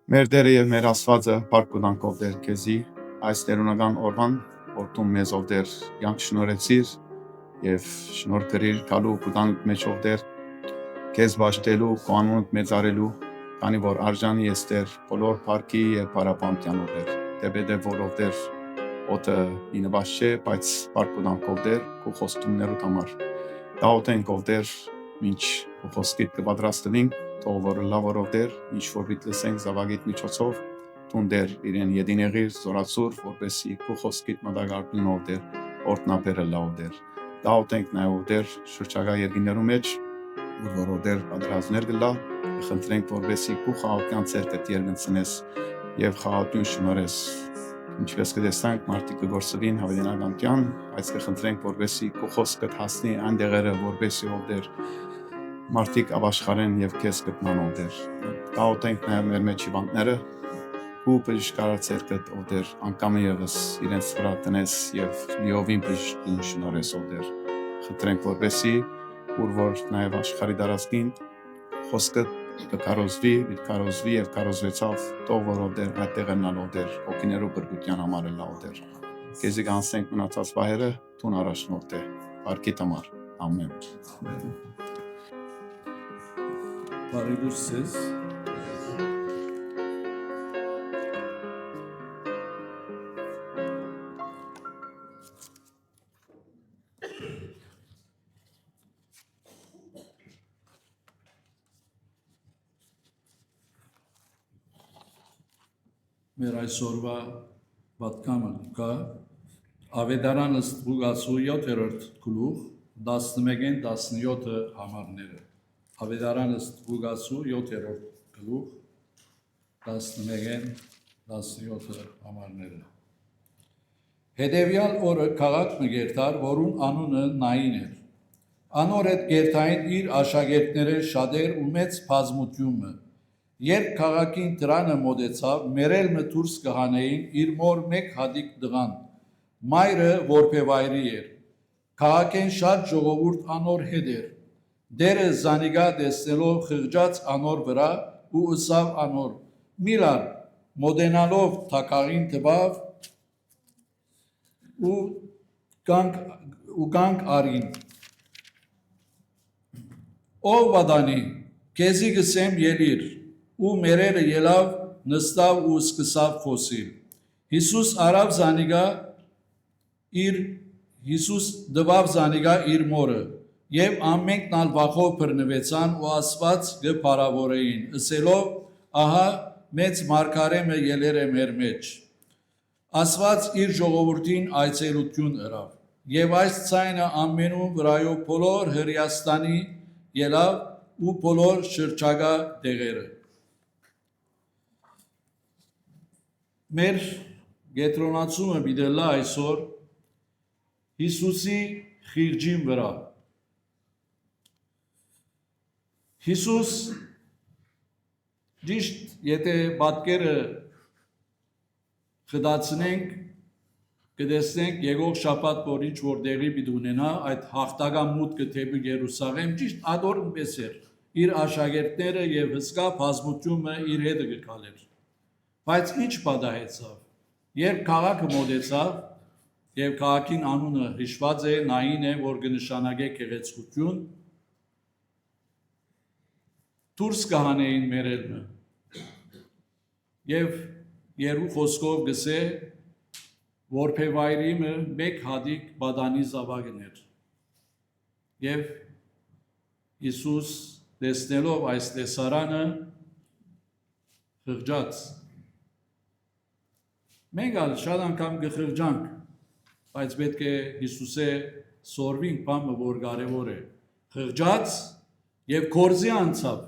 Մեր Տերը եւ մեր Աստվածը փառք ու դանքով դեր քեզի այս տերունական օրվան, որ դու մեզ ով դեր յանք շնորհեցիր եւ շնորհ կրիր գալու ու դանք մեջով դեր քեզ բաշտելու, կանոնդ մեծարելու, քանի որ արժանի ես դեր բոլոր փառքի եւ բարապանտյանով դեր։ Դեպեդե որով դեր օտը ինվաշ չէ, բայց փառք ու դանքով դեր քո խոստումներու համար։ Դաուտենք ով դեր ինչ քո խոսքիդ կպատրաստվենք թող որ լավորով դեր, ինչ որ պիտի լսենք զավագիտ միջոցով, տուն դեր իրեն յետիներիր զորացուր, որպեսի քո խոսքիդ մտագարտնով դեր, օրտնաբերը լավ դեր։ Դաուտենք նաև դեր շրջակա երկիներու մեջ, որով դեր պատրաստներ գլա, խնդրենք որպեսի քո խաղաղության ցերկը դերգնցնես եւ խաղաղություն շնորհես։ Ինչպես կտեսնենք մարդիկ կգործվին հավիտենական կյան, բայց կխնդրենք որպեսի քո խոսքը հասնի այնտեղերը, որպեսի ով դեր մարդիկ ապաշխարեն եւ քեզ գտնանով դեր։ Դաուտենք նաև մեր մեջ հիվանդները, ու բժշկարացերկդ ով դեր անկամ եւս իրենց վրա տնես եւ լիովին բժշկություն շնորհես ով դեր։ Խնդրենք որպեսի ուր որ նաև աշխարհի դարածքին խոսքը կկարոզվի եւ կարոզվեցավ թող որով դեր այդտեղնալով դեր օկիներու բրգության համար լավ դեր։ Քեզի կանցնենք մնացած բաները տուն առաջնորդ է։ Բարքի համար։ Ամեն։ Բարի լույս ձեզ։ Մեր այսօրվա պատգամը կա Ավետարան ըստ Ղուկասու 7-րդ գլուխ 11-ին 17 համարները։ Ավետարան ըստ Ղուկասու 7-րդ գլուխ 11-ին 17 համարները։ Հետևյալ օրը քաղաք մը գերտար, որուն անունը Նային էր։ Անոր հետ գերտային իր աշակերտները շատեր ու մեծ բազմությունը։ Երբ քաղաքին դրանը մոտեցավ, մերել մը դուրս կհանեին իր մոր մեկ հատիկ դղան, մայրը որբևայրի էր։ Քաղաքեն շատ ժողովուրդ անոր հետ էր։ Դերը զանիգա տեսնելով խղճաց անոր վրա ու ըսավ անոր. «Միլար», մոտենալով թակաղին տվավ ու գանք արին։ Ով վադանի, քեզի գսեմ ելիր, ու մերերը ելավ, նստավ ու սկսավ խոսիլ։ Հիսուս դվավ զանիգա իր մորը, եւ ամենքն ալ վախով բռնվեցան ու Աստված գփարավորեին, ըսելով. ահա մեծ մարգարեմը ելեր է մեր մեջ։ Աստված իր ժողովրդին այցելություն ըրավ, եւ այս ցայնը ամենու վրայով բոլոր Հրեաստանի ելավ ու բոլոր շրջակա տեղերը։ Մեր գետրոնացումը բիդելա այսօր Հիսուսի խիղճին վրա։ Հիսուս ճիշտ եթե պատկերը խդացնենք կտեսնենք եկող շաբաթ որ ինչ որ տեղի պիտի ունենա այդ հաղթական մուտքը դեպի Երուսաղեմ ճիշտ ադորն պես էր իր աշակերտները եւ հսկա բազմությունը իր հետը գալեր։ Բայց ինչ պատահեցավ, երբ քաղաքը մոտեցավ եւ քաղաքին անունը հիշված է Նային է, որ կնշանակե գեղեցկություն, դուրս կհանեին մերելը եւ երկու խոսքով գսե որբևայրի մեկ հատիկ բադանի զավակներ եւ Հիսուս տեսնելով այս տեսարանը խղճաց։ Մենք ալ շատ անգամ կխղճանք, բայց պետք է Հիսուսե սորվինք բանը որ կարևոր է։ Խղճաց եւ կորզի անցավ։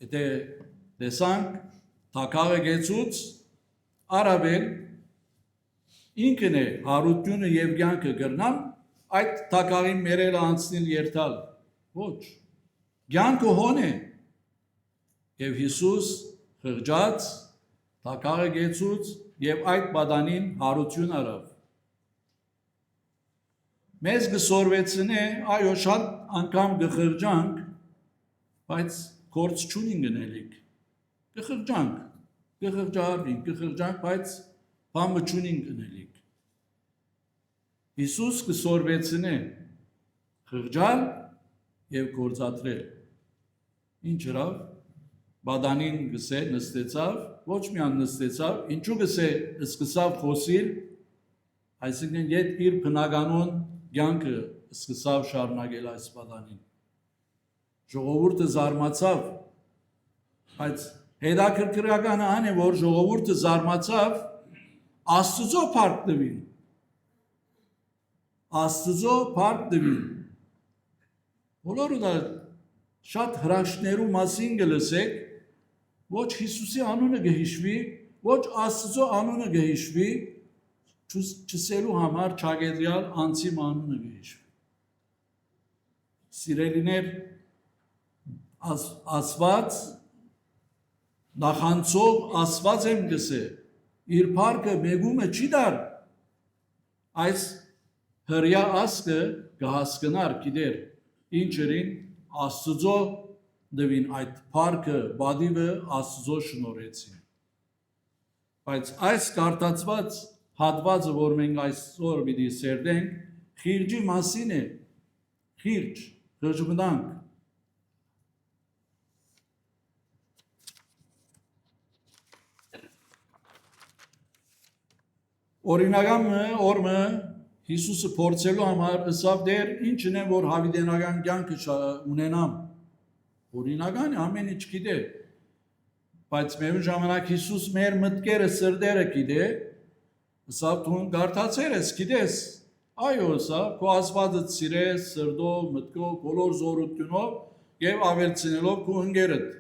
Եթե տեսանք թակաղը գեցուց արաբել ինքն է հարությունը եւ կյանքը գրնամ այդ թակաղին մերել անցնել երթալ։ Ոչ։ Կյանքը հոն է։ Եվ Հիսուս խղճաց թակաղը գեցուց եւ այդ բադանին հարություն արավ։ Մեզ գսորվեցնե, այո, շատ անգամ գխղճանք, բայց գործ չունին գնելիք։ կխղճանք, բայց բամը չունին կնելիք։ Հիսուս կսորվեցնե խղճալ և գործադրել։ Ինչ հրավ, բադանին գսե նստեցավ, ոչ միան նստեցավ, ինչու գսե սկսավ խոսիլ, այսինքն ետ իր բնականոն կյանքը սկսավ շարունակել այս բադանին։ Ժողովուրդը զարմացավ, բայց հետաքրքրականը այն է, որ ժողովուրդը զարմացավ Աստծո փառք տվին։ Աստծո փառք տվին։ Բոլորը դա շատ հրաշքներու մասին կլսեք, ոչ Հիսուսի անունը կհիշվի, ոչ Աստծո անունը կհիշվի, չսելու համար ճագետրյալ անձի անունը կհիշվի։ Սիրելիներ, Աստված նախանցով Աստված եմ գսե, իր փառքը մեգումը չի դար, այս հրյա ասկը կհասկնար, գիտեր, ինչերին Աստծո դվին այդ փառքը, բադիվը Աստծո շնորհեցին։ Բայց այս կարտացված հատվածը, որ մենք այսօր պիտի սերտենք, խիրջի մասին է, խիրջմտանք։ Օրինական օրը Հիսուսը փորձելու համար ըսավ դեր ինչն է որ հավիտենական կյանքը ունենամ։ Օրինական է, ամեն ինչ գիտե։ Բայց միևնույն ժամանակ Հիսուս մեր մտքերը սրտերը գիտե, ըսավ դու գարտացեր ես, գիտես։ Այո, ըսավ, քո Աստվածը սիրես սրտով, մտքով, բոլոր զորությունով եւ ավելցնելով քո ընկերդ։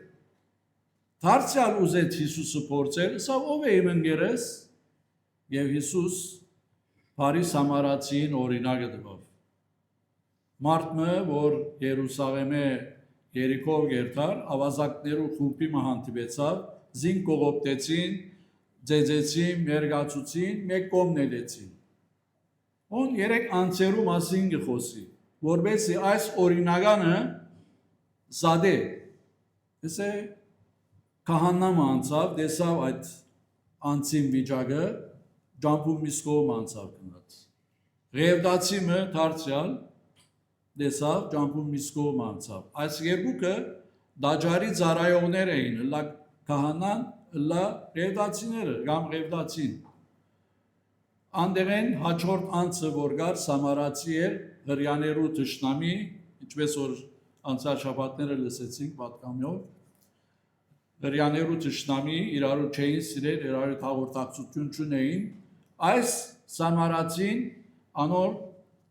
Դարձյալ ուզեց Հիսուսը փորձել, ըսավ ով է իմ ընկերս։ Եվ Հիսուս Փարի Սամարացին օրինակը տվավ։ Մարդը, որ Երուսաղեմե Երիքով գերտար, ավազակներու խումբի մահանտիվեցավ, զին կողոպտեցին, ձեձեցին, մերգացուցին, մեկ կողմ նելեցին։ On երեք անձերու մասին կխոսի, որբեսի այս օրինականը զադե, դեսե կահաննամը անցավ, դեսավ այդ անձին վիճակը, Ջամփում միսկով անցավ կնած։ Ղևդացիմը դարձյալ դեսավ Ջամփում միսկով անցավ։ Այս երկուքը դաջարի ծառայողներ էին, լա քահանան, լա ղևդացիները, կամ ղևդացին։ Անդերեն հաջորդ անձը որ գար Սամարացի էր, հրյաներու թշնամի, ինչպես որ անցյալ շաբաթները լսեցինք պատկամյով, հրյաներու թշնամի իրարու չէին սիրել, իրարու հաղորդակցություն չունեին, այս Սամարացին անոր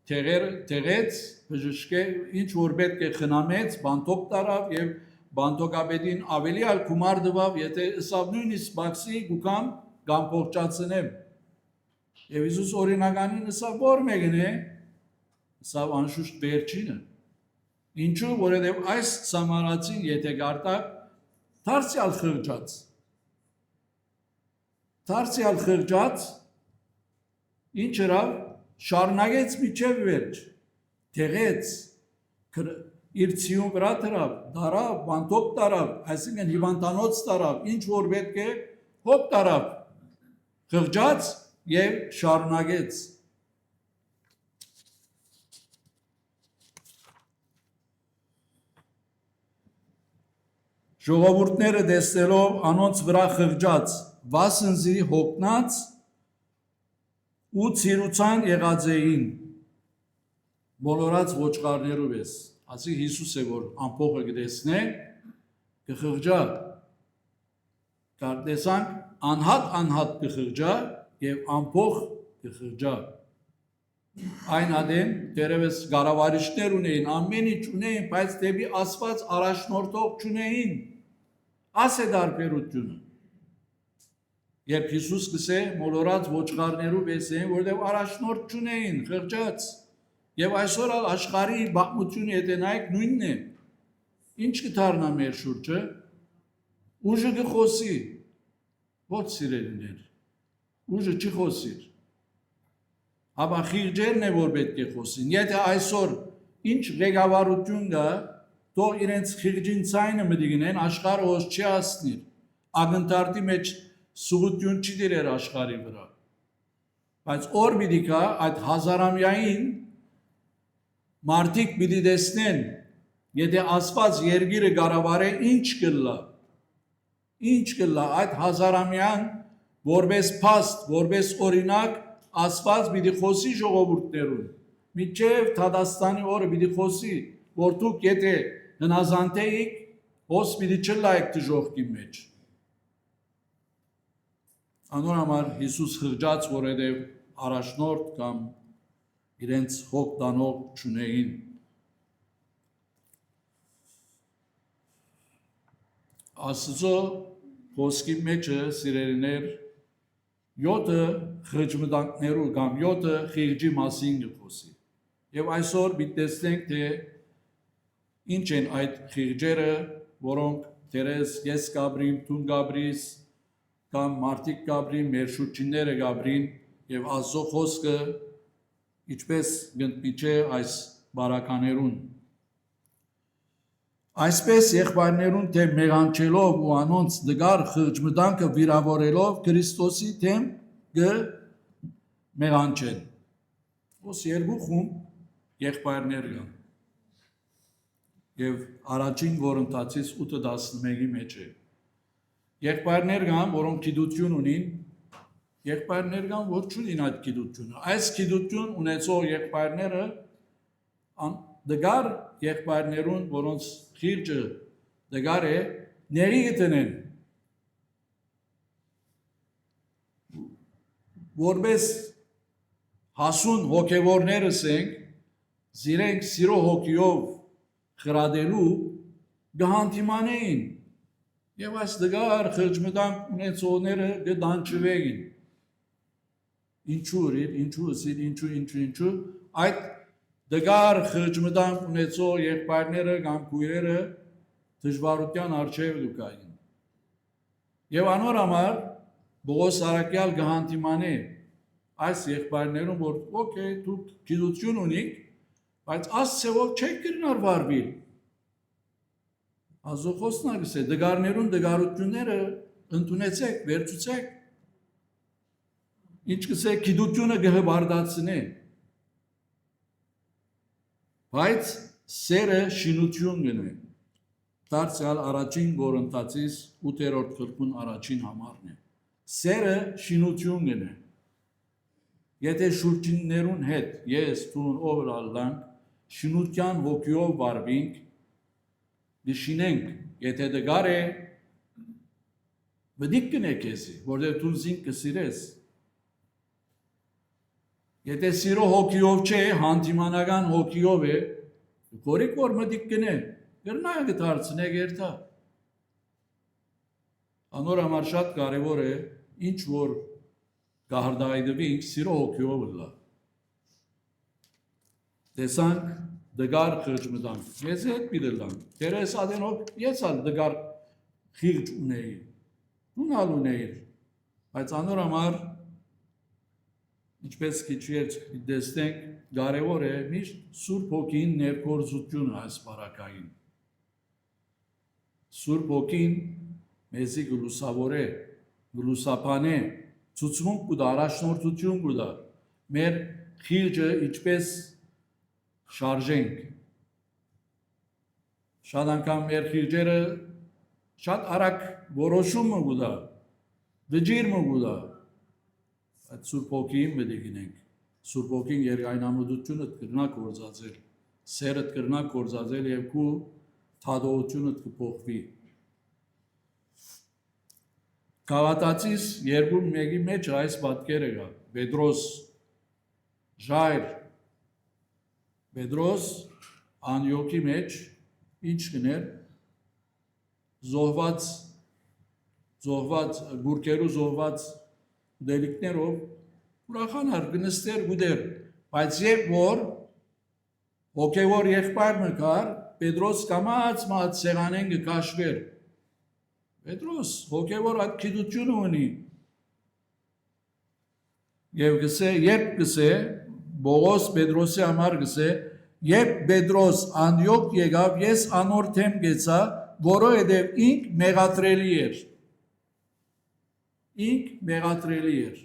տեղեց բժշկե ինչ որ պետք է խնամեց, բանտոկ տարավ եւ բանտոկաբեդին ավելի ալ գումար տվավ, եթե ըսավ նույնիսկ բաքսի գուկամ կամ փոխճացնեմ։ Եվ Հիսուս օրինականին ըսավ որ մեկն է, ըսավ անշուշտ վերջինը։ Ինչու, որովհետեւ այս Սամարացին եթե գարտակ դարձյալ խղճած ինչ հրավ շարունակեց միջև վերջ, տեղեց, իր ցիուն վրա դրավ, դարավ, բանտոկ տարավ, այսինքն հիվանդանոց տարավ, ինչ որ պետք է հոգ տարավ, խղճած եւ շարունակեց։ Ժողովուրդները տեսնելով անոնց վրա խղճած, վասնզի հոգնած ու ցիրուցան եղած էին բոլորած ոչխարներով ես ասի Հիսուս է որ ամփոխը գտեսնե կխղճա կարտեսանք անհատ կխղճա եւ ամփոխ կխղճա այն ադեմ դերևս գարավարիչներ ունեին ամեն ինչ ունեին բայց դեպի Աստված առաջնորդող չունեին աս է դարբերությունը Երբ Հիսուս գսե մոլորած ոչխարներու վեսեն, որտեղ առաջնորդ չունեին, խղճած, եւ այսօր աշխարհի բաղմությունը հետենայք նույնն է։ Ինչ կդառնա մեր շուրջը, ուժը կխոսի, ոչ սիրելիներ, ուժը չի խոսիր։ Ապա խիղճերն է որ պետք է խոսին։ Եթե այսօր ինչ ղեկավարություն կա, թող իրենց խիղճին ցայնը մտիգնեն աշխարհը ոս չի ասնիր։ ագնտարտի մեջ սուղություն չի դիրեր աշխարհի վրա։ Բայց օր պիտի կա այդ հազարամյային մարդիկ պիտի տեսնեն, եթե Աստված երկիրը կառավարե ինչ կլա այդ հազարամյան որպես փաստ, որպես օրինակ Աստված պիտի խոսի ժողովուրդներուն։ Միջև Թադաստանի օրը պիտի խոսի, որ դուք եթե հնազանդեիք, հոս պիտի չլայք դժողքի մեջ։ Անոր համար Հիսուս խղճաց, որովհետև առաջնորդ կամ իրենց հոգ տանող չունեին։ Աստծո խոսքի մեջը սիրելիներ 7 խղճմտանքներու կամ 7 խիղճի մասին խոսի։ Եվ այսօր պիտի տեսնենք, թե ինչ են այդ խիղճերը, որոնք դերես ես գաբրին, տուն գաբրիս կամ մարդիկ գաբրին, մեր շուրջինները գաբրին եւ Աստծո խոսքը ինչպես գտնիչե այս բարականերուն։ Այսպես եղբայրներուն թեմ մեղանչելով ու անոնց դգար խղճմտանքը վիրավորելով Քրիստոսի թեմ մեղանչեն։ Ոս երկու խումբ եղբայրներ կան։ Եվ առաջին որընթացից 8-11-ի մեջ է։ Եղբայրներ կան, որոնք գիտություն ունին, եղբայրներ կան, որ չունին այդ գիտությունը։ Այս գիտություն ունեցող եղբայրները դգար եղբայրներուն, որոնց խիղճը դգար է, ների գտնեն։ Որպես հասուն հոգևորներս ենք, զիրենք սիրո հոգիով խրադելու գահանտիմանեին եւ այս դգար խղճմտանք ունեցողները գդանչվեին։ Ինչու այդ դգար խղճմտանք ունեցող եղբայրները կամ քույրերը դժվարության առջև դուքային։ Եվ անոր համար Բողոս Արաքյալ գահանտիմանե այս եղբայրներուն, որ օքեյ դուք գիտություն ունիք, բայց Աստծով չեք կրնար վարվել։ Աստծո խոսքն է, դգարներուն դգարությունները ընդունեցեք, վերցուցեք։ Ինչ կսե գիտությունը գհբարդացնե։ Բայց սերը շինություն գնե։ Դարձյալ առաջին որընթացից 8-րդ խլկուն առաջին համարն է։ Սերը շինություն գնե։ Եթե շուրջիններուն հետ ես տուն overall-լանք շինության հոգիով վարվինք, դիշինենք, եթե դգար է, մդիկ կնե քեզի, որտեղ դու զին կսիրես։ Եթե սիրո հոգիով չէ, հանդիմանական հոգիով է, գորիկ որ մդիկ կնե, գրնայ գտարցնե գերտա։ Անոր համար շատ կարևոր է, ինչ որ գահրդայդվինք սիրո հոգիով լա։ Տեսանք դգար խղճմտանք, ես հետ պիտելանք, դերես ադենով ես ալ դգար խիղճ ունեի, դունալ ունեիր, բայց անոր համար, ինչպես քիչեր դեստենք, կարևոր է միշտ Սուրբ Հոգին ներգործությունը այս բարակային։ Սուրբ Հոգին մեզի գլուսավորե, գլուսապանե, ցուցմունք կուտա, առաջնորդություն կուտա, մեր խիղճը ինչպես շարժենք։ Շատ անգամ մեր խիղճերը շատ արագ որոշումը կուտա, վճիրը կուտա, այդ Սուրբ Հոգին պետք է գնենք։ Սուրբ Հոգին երկայնամտությունը կրնա գործածել, սերը կրնա գործածել եւ քու թադողությունը կփոխվի։ Գաղատացիս 2:1-ի մեջ այս պատկերը կա։ Պետրոս Ժայր Պետրոս Անյոքի մեջ ինչ կներ զոհված գուրկերու զոհված դելիկներով ուրախանար գնստեր գուդեր, բայց երբ որ հոգևոր եղբայրը կար, Պետրոս կամած մած սեղանեն կքաշվեր։ Պետրոս հոգևոր այդ գիտությունը ունի։ Եվ գսե, երբ գսե, Բողոս Պետրոսի համար գսե, երբ Պետրոս Անյոք եկավ, ես անոր թեմ գեցա, որովհետև ինք մեղադրելի էր։ ինք մեղադրելի էր։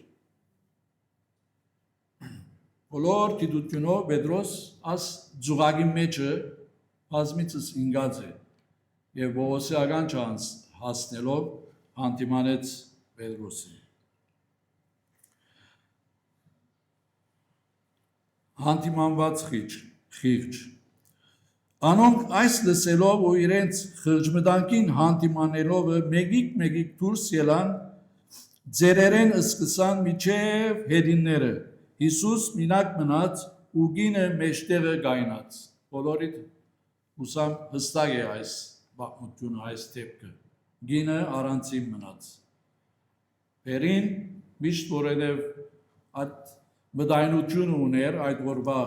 Բոլոր գիտությունով Պետրոս աս ձուղագի մեջը բազմիցս ինգած է եւ Պողոսիական չանց հասնելով հանդիմանեց Պետրոսին։ Հանդիմանված խիղճ Անոնք այս լսելով ու իրենց խղճմտանքին հանդիմանելով մեգիկ դուրս ելան ձերերեն սկսան միջև հետինները Հիսուս մինակ մնաց ու գինը մեջտեղը գայնած բոլորիդ ուսամ հստակ է այս բաղմությունը այս դեպքը գինը առանցին մնաց Բերին միշտ որովհետև այդ մտայնություն ուներ այդ որվա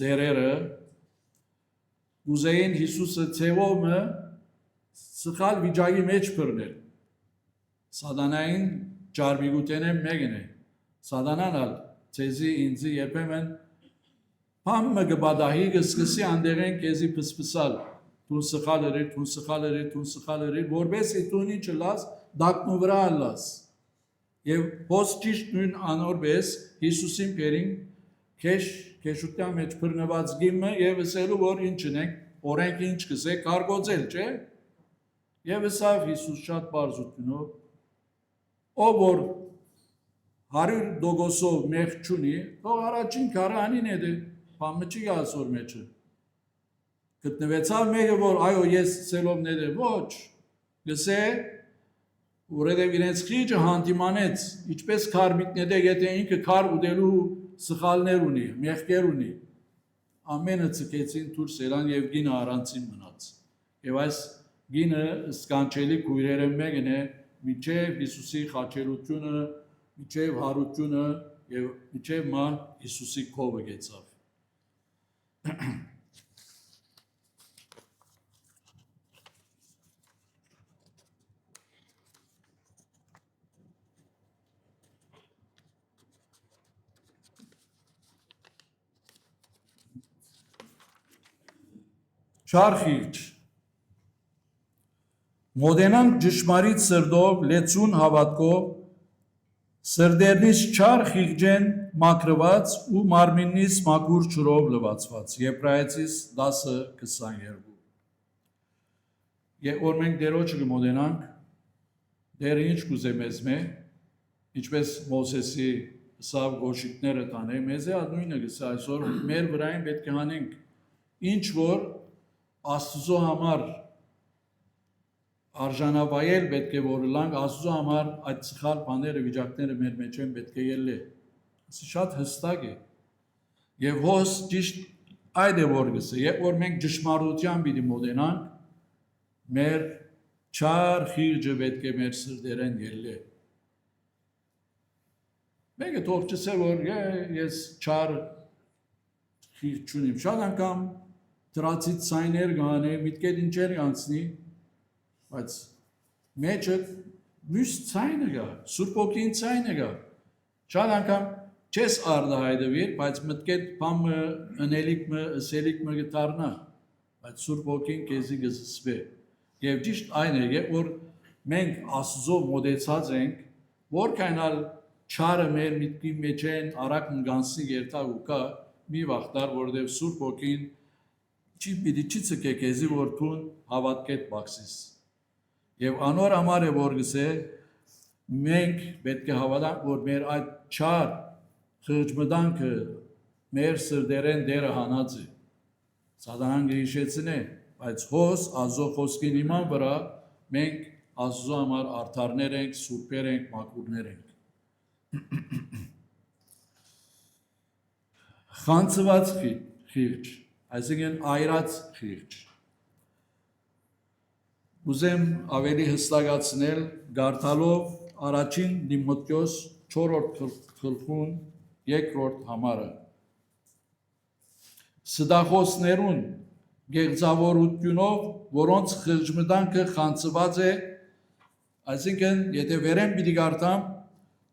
ձերերը ուզեին Հիսուսը ցեվոմը սխալ վիճակի մեջ բռնել Սատանային ճարմիգուտենը մեկն է Սատանան ցեզի ինձի երբեմն փամը գբադահի գսկսի անդերեն քեզի փսփսալ դու սխալ երի որբեսի տունի չլաս դակնու վրա լաս եւ ո՞ս ճիշտ նույն անորբես Հիսուսին բերին քեշուտյա մեջ բռնված գիմը եւ ասելու որ ինչն է օրենք ինչ կսե կարգոծել չէ եւ ասավ Հիսուս շատ բարձությունով ով որ 100% մեղ չունի թող առաջին քարանին է դե բամը չի ասոր մեջը գտնվեցավ մեկը որ այո ես ցելոմն է ոչ գսե որովհետև իրենց խիճը հանդիմանեց ինչպես քարմիկն է եթե ինքը քար ուտելու սխալներ ունի մեղքեր ունի ամենը ցկեցին դուրս ելան եւ գինը առանցին մնաց եւ այս գինը սկանչելի քույրերը մեկն է միջև Հիսուսի խաչելությունը միջև հարությունը եւ միջև մա Հիսուսի կովը գեցավ Չարխիղճ Մոդենանք ճշմարիտ սրդով լեցուն հավատքով սրդերնից չար խիղճեն մաքրված ու մարմինից մաքուր ջրով լվացված Եբրայեցիս 10:22 Եվ որ մենք դերոջը կմոդենանք դերը ինչ կուզե մեզ մե ինչպես Մովսեսի սավ գոշիկները տանե մեզ է նույնը գսա այսօր մեր վրային պետք է հանենք ինչ որ Աստծո համար արժանավայել պետք է որ լանք Աստծո համար այդ սխալ բաները վիճակները մեր մեջ են պետք է ելնե Սա շատ հստակ է եւ հոս ճիշտ այդ է որ գսե երբ որ մենք ճշմարտության պիտի մոտենանք մեր չար խիղճը պետք է մեր սրտերեն ելնե Մեկը թող չսե որ ես չար խիղճ չունիմ շատ անգամ Դրացից ցայներ գանե, միտքեր ինչեր անցնի, բայց մեջը մյուս ցայնը գա, Սուրբ Օքին ցայնը գա։ Շատ անգամ չես արդահայտվիր, բայց մտքեր բամը ընելիքը, ըսելիքը գտարնա, բայց Սուրբ Օքին քեզի գզսվե։ Եվ ճիշտ այն է, երբ որ մենք Աստծո մոդեցած ենք, որքանալ չարը մեր միտքի մեջ են, արագ նգանսի երթալ ու կա, մի վախտար, որովհետև Սուրբ Օքին Չի պիտի չի ցկեք եզի որ թուն հավատքետ բաքսիս եւ անոր համար է որ գսե մենք պետք է հավատանք որ մեր այդ չար խղճմտանքը մեր սրդերեն դերը հանած է Սատանան գիշեցնե բայց հոս Աստծո խոսքին իման վրա մենք Աստծո համար արդարներ ենք սուրբեր ենք մաքուրներ ենք Խանցված խիղճ Այսինքն այրած խիղճ Ուզեմ ավելի հստակացնել գարտալով առաջին Դիմոթեոս 4-րդ գլխուն 2-րդ համարը Սդախոսներուն գեղձավորությունով որոնց խղճմտանքը խանցված է այսինքն եթե վերեմ պիտի գարտամ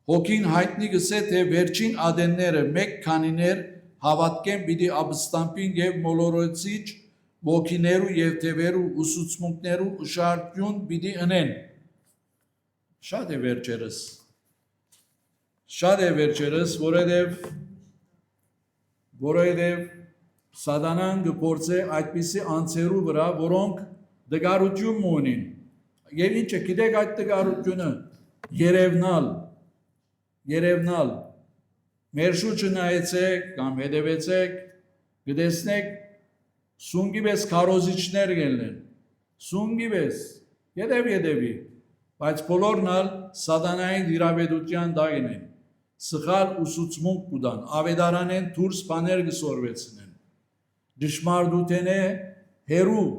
հոգին հայտնի գսե թե վերջին ադենները մեկ քանիներ հավատքեն պիտի ապստամբին եւ մոլորոցիչ ոգիներու եւ թևերու ուսուցմունքներու ուշադրություն պիտի ընեն շատ է վերջերս Շատ է վերջերս, որովհետև սատանան գործե այդպիսի անձերու վրա, որոնք դգարություն ունին։ Եվ ինչ է, գիտեք այդ դգարությունը երևնալ, մեր շուրջը նայեցեք կամ հետևեցեք, գտեսնեք սունգիվես քարոզիչներ գելնեն, սունգիվես, ետևի, բայց բոլորն ալ սատանային դիրաբեդության դագին են, սխալ ուսուցմունք կուտան, ավետարանեն դուրս բաներ կսորվեցնեն, դժմարտութենե հերու,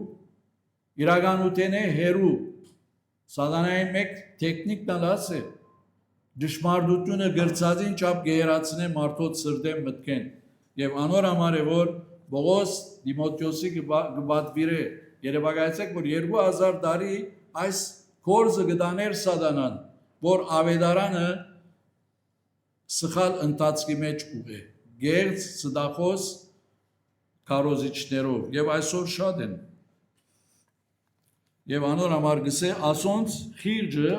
իրականութենե հերու, սատանային մեկ տեխնիկն ալաս է, դժմարտությունը գրծածին չափ գերացնե մարդոց սրտեն մտքեն, եւ անոր համար է, որ Բողոս Դիմոթեոսի կբատվիրե, երևակայեցեք, որ 2000 տարի այս գործը գտաներ սատանան, որ ավետարանը սխալ ընթացքի մեջ ուղե, գերց սդախոս քարոզիչներով, եւ այսօր շատ են։ Եվ անոր համար գսե ասոնց խիրջը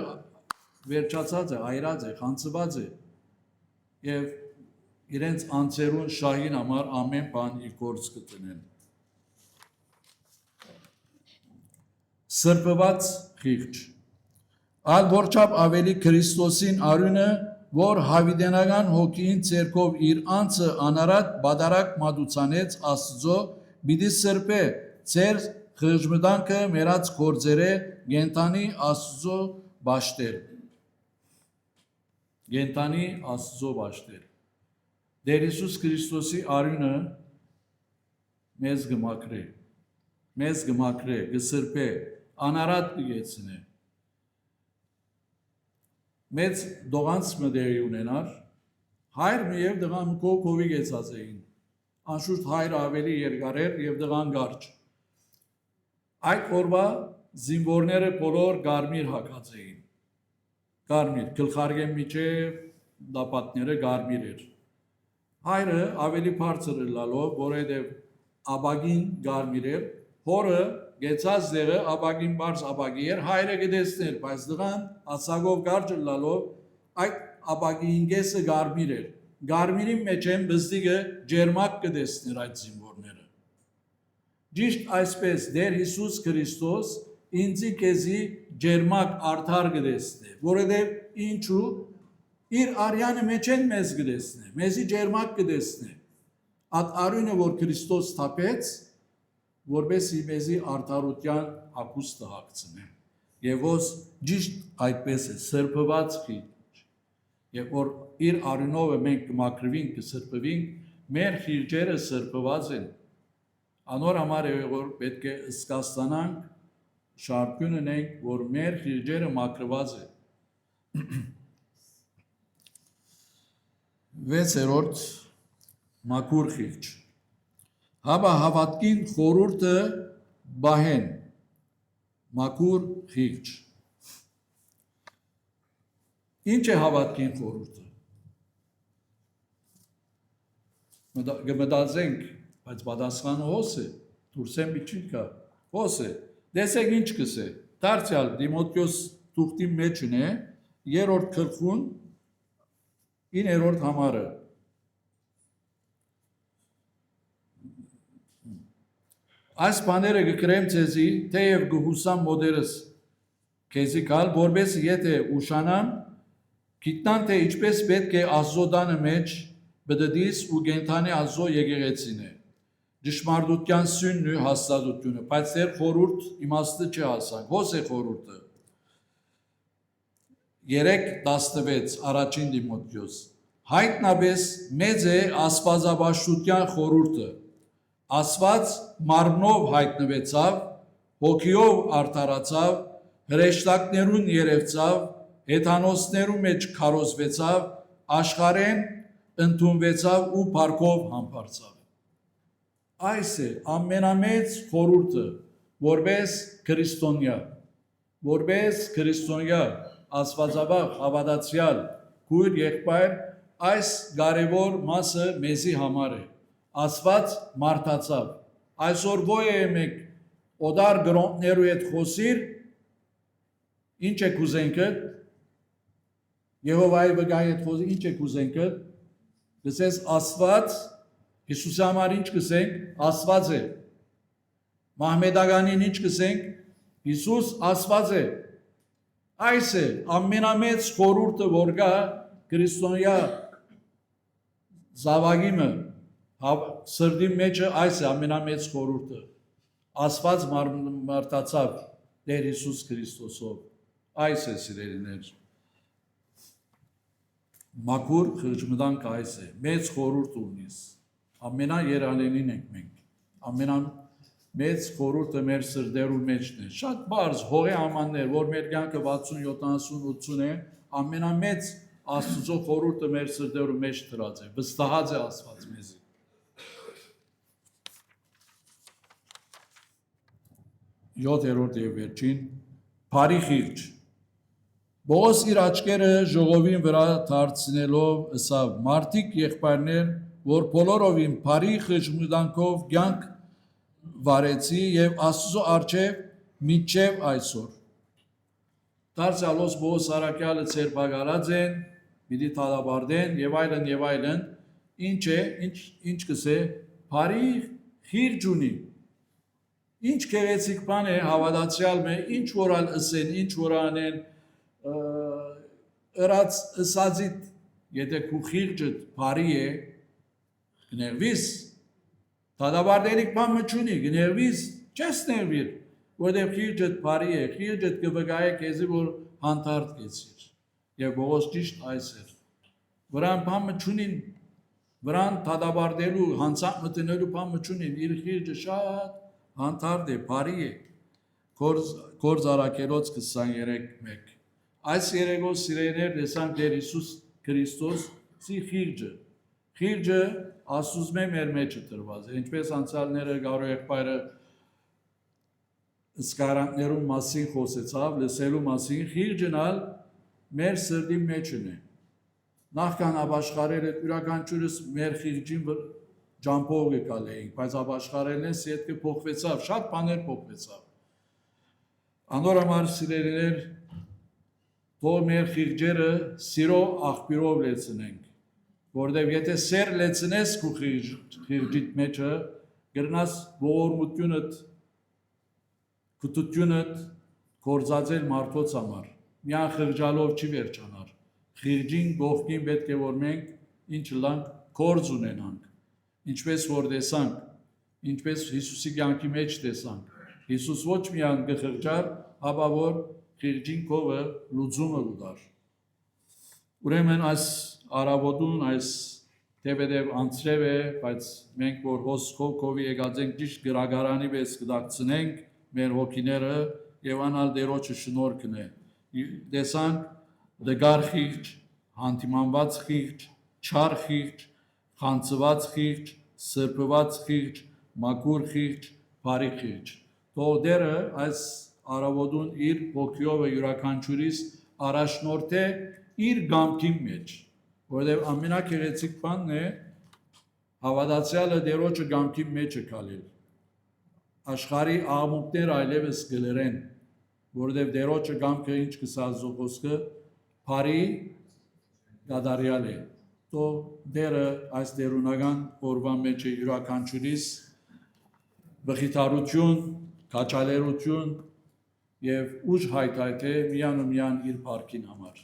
վերջացած է, այրած է, խանցված է, եւ իրենց անձերուն շահին համար ամեն բան իր գործ կտնեն։ Սրբված խիղճ։ Այլ որչափ ավելի Քրիստոսին արյունը, որ հավիտենական հոգին ցերկով իր անձը անարատ բադարակ մատուցանեց Աստծո, պիտի սրբե ցեր խղճմտանքը մերած գործերը գենտանի Աստծո բաշտեր։ Դեր Հիսուս Քրիստոսի արյունը մեզ գմակրե, գսրբե, անարատ կգեցնե։ Մեծ դողանց մդերի ունենար, հայրը և դղան կովի գեցած էին, անշուշտ հայրը ավելի երկար էր և դղան գարջ։ Այդ օրվա զինվորները բոլոր գարմիր հագած էին, գարմիր, գլխարկեն միջև դապատները գարմիր էր։ Հայրը ավելի բարձր էր լալով, որովհետև ապագին գարմիր էր, հորը գեցած դեղը ապագին բարձ ապագի էր, հայրը գտեսներ, բայց դղան ասագով գարջը լալով այդ ապագին գեսը գարմիր էր։ Գարմիրի մեջ են բզդիգը ջերմակ կտեսներ այդ զինվորները։ Ճիշտ այսպես դեր Հիսուս Քրիստոս ինձի քեզի ջերմակ արդար կտեսնե, որովհետև ինչու իր արյանը մեջ են մեզ կտեսնե, մեզի ջերմակ կտեսնե։ Այդ արյունը, որ Քրիստոս թափեց, որպեսզի մեզի արդարության հագուստը հագցնե։ Եվ ոս ճիշտ այդպես է, սրբված խիղճ։ Եվ որ իր արյունով մենք կմաքրվենք, կսրբվենք, մեր խիղճերը սրբված են։ Անոր համար է, որ պետք է զգաստանանք, շարքուն ունենք, որ մեր խիղճերը մաքրված է։ 6-րդ մաքուր խիղճ։ Հաբա հավատքին խորուրդը բահեն, մաքուր խիղճ։ Ինչ է հավատքին խորուրդը։ Գմտածենք, բայց պատասխանը հոս է, դուրսեն միջին կա, հոս է, դեսեք ինչ կսե, դարձյալ Դիմոթեոս թուղթի մեջն է, 3-րդ գլխուն, 9-րդ համարը։ Այս բաները կգրեմ ձեզի, թեև գհուսամ մոդերս քեզի կալ, որպես եթե ուշանան, գիտնան թե ինչպես պետք է Աստծո տանը մեջ բդդիս ու գենթանի Աստծո եկեղեցին է։ Ճշմարտության սյունն ու հաստատությունը, բայց դեռ խորուրդ իմաստը չհասանք։ Ո՞ս է խորուրդը։ 3:16 առաջին Դիմոթեոս։ Հայտնաբես մեծ է աստվածաբաշխության խորուրդը։ Աստված մարմնով հայտնվեցավ, հոգիով արդարացավ, հրեշտակներուն երևցավ, հեթանոսներու մեջ քարոզվեցավ, աշխարհեն ընդունվեցավ ու փառքով համբարձավ։ Այս է ամենամեծ խորհուրդը, որպես քրիստոնյա, աստվածաբախ, հավատացյալ, քույր եղբայր, այս կարևոր մասը մեզի համար է։ Աստված մարդացավ։ Այսօր ո՞յ է մեկ օդար գրոններու հետ խոսիր, ինչ է կուզենքը, Եհովայի վկայի հետ խոսի ինչ եք ուզենք գսես Աստված Հիսուսի համար ինչ կսենք Աստված է Մահմեդականին ինչ կսենք Հիսուս Աստված է այս է ամենամեծ խորհուրդը որ կա քրիստոնյա զավագիմը սրդի մեջը այս է ամենամեծ խորհուրդը Աստված մարդացավ Տեր Հիսուս Քրիստոսով այս է սիրելիներ Մաքուր խղճմտանք այս է մեծ խորհուրդ ունիս ամենաերանելին ենք մենք ամենամեծ խորհուրդը մեր սրդերու մեջն է շատ բարձ հողի ամաններ որ մեր կյանքը 60 70 80 է ամենամեծ Աստծո խորհուրդը մեր սրդերու մեջ դրած է վստահած է Աստված մեզի Յոթերորդ եւ վերջին Փարի խիղճ Բողոս իր աչքերը ժողովին վրա դարձնելով ըսավ մարդիկ եղբայրներ որ բոլորովին Փարի խղճմտանքով կյանք վարեցի եւ Աստծո արչեւ միջև այսօր Դարձյալոս Բողոս Արաքյալը ցերպակալած են Պիտի թադաբարդեն եւ այլն ինչ է ինչ կսե Փարի խիղճ ունի Ինչ գեղեցիկ բան է հավատացյալ մե ինչ որալ ըսեն ինչ որ անեն ըրած ըսածիդ եթե քու խիղճդ Փարի է գներվիս թադաբարդելիք բան մչունի գներվիս չես ներվիր որտեղ խիղճդ Փարի է խիղճդ կվկայե քեզի որ հանդարտ կեցիր Եվ Բողոս ճիշտ այս էր վրան բան մչունին վրան թադաբարդելու հանցանք մտնելու բան մչունին իր խիղճը շատ հանդարտ է Փարի է Գործ Արաքելոց 23:1 Այս երեգով սիրելիներ տեսանք Տեր Հիսուս Քրիստոսի խիղճը Աստուծո մեր մեջը տրված է ինչպես անցյալները Գարո եղբայրը սկարանքներում մասին խոսեցավ լսելու մասին խիղճնալ մեր սրդի մեջն է նախքան ապաշխարելը յուրաքանչյուրս մեր խիղճին ջամփով գալեինք բայց ապաշխարելն սետքը փոխվեցավ շատ բաներ փոխվեցավ անորոմար սիրելիներ թող մեր խիղճերը սիրո աղբյուրով լեցնենք որովհետև եթե սեր լեցնես քու խիղճիդ մեջը գրնաս ողորմությունդ կտությունդ կործածել մարդոց համար միան խղճալով չի վերջանար խիղճին գողքին պետք է որ մենք ինչ լանք կորձ ունենանք ինչպես որ տեսանք ինչպես Հիսուսի կյանքի մեջ տեսանք Հիսուս ոչ միան գխղճար ապա որ խիղճին կողը լուծումը ուդար ուրեմն այս արավոտուն այս դեպեդև անցրև է բայց մենք որ հոսքով կովի եկած ենք ճիշտ գրագարանի պես կդակցնենք մեր հոգիները եւ անալ դերոջը շնորհքն է տեսանք դգար խիղճ հանդիմանված խիղճ չար խիղճ խանցված խիղճ սրբված խիղճ մաքուր խիղճ բարի խիղճ թող դերը այս արավոտուն իր հոգիով յուրաքանչյուրիս առաջնորդ է իր գամքի մեջ որովհետև ամենակեղեցիկ բանն է հավատացյալը դերոջը գամքի մեջը կալել աշխարհի աղմուկներ այլևս գլերեն որովհետև դերոջը գամքը ինչ կսազո խոսքը բարի գադարյալ է թող դերը այս դերունական օրվա մեջ է յուրաքանչյուրիս վխիթարություն քաչալերություն եւ ուժ հայտայթե միան ու միան իր բարքին համար